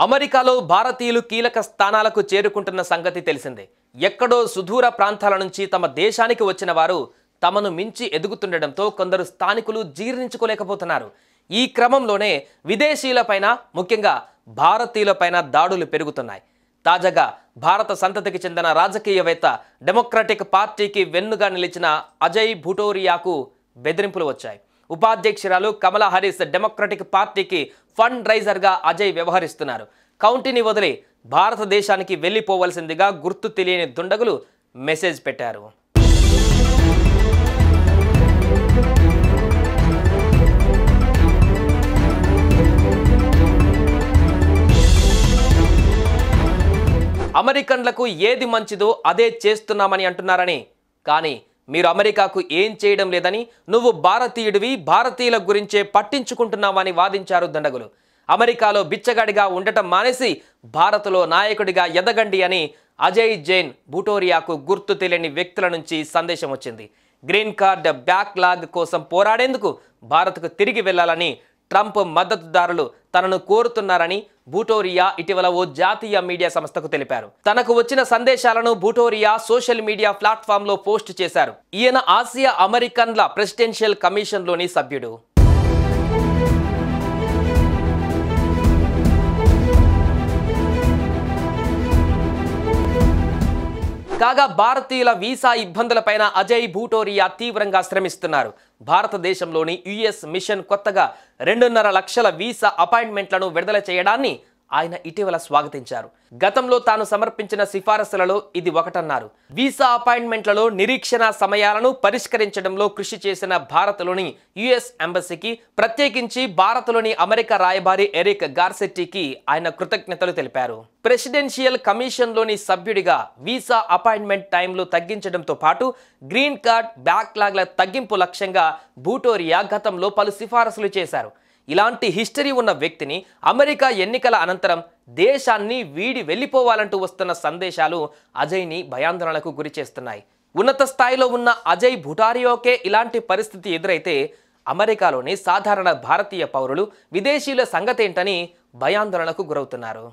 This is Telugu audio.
అమెరికాలో భారతీయులు కీలక స్థానాలకు చేరుకుంటున్న సంగతి తెలిసిందే. ఎక్కడో సుదూర ప్రాంతాల నుంచి తమ దేశానికి వచ్చిన వారు తమను మించి ఎదుగుతుండటంతో కొందరు స్థానికులు జీర్ణించుకోలేకపోతున్నారు. ఈ క్రమంలోనే విదేశీయులపైన, ముఖ్యంగా భారతీయులపైన దాడులు పెరుగుతున్నాయి. తాజాగా భారత సంతతికి చెందిన రాజకీయవేత్త, డెమోక్రటిక్ పార్టీకి వెన్నుగా నిలిచిన అజయ్ భుటోరియాకు బెదిరింపులు వచ్చాయి. ఉపాధ్యక్షురాలు కమలా హారిస్ డెమోక్రటిక్ పార్టీకి ఫండ్ రైజర్గా అజయ్ వ్యవహరిస్తున్నారు. కౌంటీని వదిలి భారతదేశానికి వెళ్ళిపోవలసిందిగా గుర్తు తెలియని దుండగులు మెసేజ్ పెట్టారు. అమెరికన్లకు ఏది మంచిదో అదే చేస్తున్నామని అంటున్నారని, కానీ మీరు అమెరికాకు ఏం చేయడం లేదని, నువ్వు భారతీయుడివి, భారతీయుల గురించే పట్టించుకుంటున్నావని వాదించారు దండగులు. అమెరికాలో బిచ్చగాడిగా ఉండటం మానేసి భారత్లో నాయకుడిగా ఎదగండి అని అజయ్ జైన్ భుటోరియాకు గుర్తు తెలియని వ్యక్తుల నుంచి సందేశం వచ్చింది. గ్రీన్ కార్డ్ బ్యాక్లాగ్ కోసం పోరాడేందుకు భారత్కు తిరిగి వెళ్లాలని ట్రంప్ మద్దతుదారులు తనను కోరుతున్నారని భుటోరియా ఇటీవల ఓ జాతీయ మీడియా సంస్థకు తెలిపారు. తనకు వచ్చిన సందేశాలను భుటోరియా సోషల్ మీడియా ప్లాట్ఫామ్ లో పోస్ట్ చేశారు. ఈయన ఆసియా అమెరికన్ల ప్రెసిడెన్షియల్ కమిషన్లోని సభ్యుడు. కాగా భారతీయుల వీసా ఇబ్బందులపైన అజయ్ భుటోరియా తీవ్రంగా శ్రమిస్తున్నారు. భారతదేశంలోని యుఎస్ మిషన్ కొత్తగా 2.5 లక్షల వీసా అపాయింట్మెంట్లను విడుదల చేయడాన్ని ఆయన ఇటీవల స్వాగతించారు. గతంలో తాను సమర్పించిన సిఫారసులలో ఇది ఒకటన్నారు. వీసా అపాయింట్మెంట్లలో నిరీక్షణ సమయాలను పరిష్కరించడంలో కృషి చేసిన భారత్లోని యుఎస్ ఎంబసీకి, ప్రత్యేకించి భారత్లోని అమెరికా రాయబారి ఎరిక్ గార్సెట్టీకి ఆయన కృతజ్ఞతలు తెలిపారు. ప్రెసిడెన్షియల్ కమిషన్లోని సభ్యుడిగా వీసా అపాయింట్మెంట్ టైంలు తగ్గించడంతో పాటు గ్రీన్ కార్డ్ బ్యాక్లాగ్ల తగ్గింపు లక్ష్యంగా భుటోరియా గతంలో పలు సిఫారసులు చేశారు. ఇలాంటి హిస్టరీ ఉన్న వ్యక్తిని అమెరికా ఎన్నికల అనంతరం దేశాన్ని వీడి వెళ్ళిపోవాలంటూ వస్తున్న సందేశాలు అజయ్ని భయాందోళనకు గురి చేస్తున్నాయి. ఉన్నత స్థాయిలో ఉన్న అజయ్ భుటారియాకే ఇలాంటి పరిస్థితి ఎదురైతే అమెరికాలోని సాధారణ భారతీయ పౌరులు, విదేశీయుల సంగతేంటని భయాందోళనకు గురవుతున్నారు.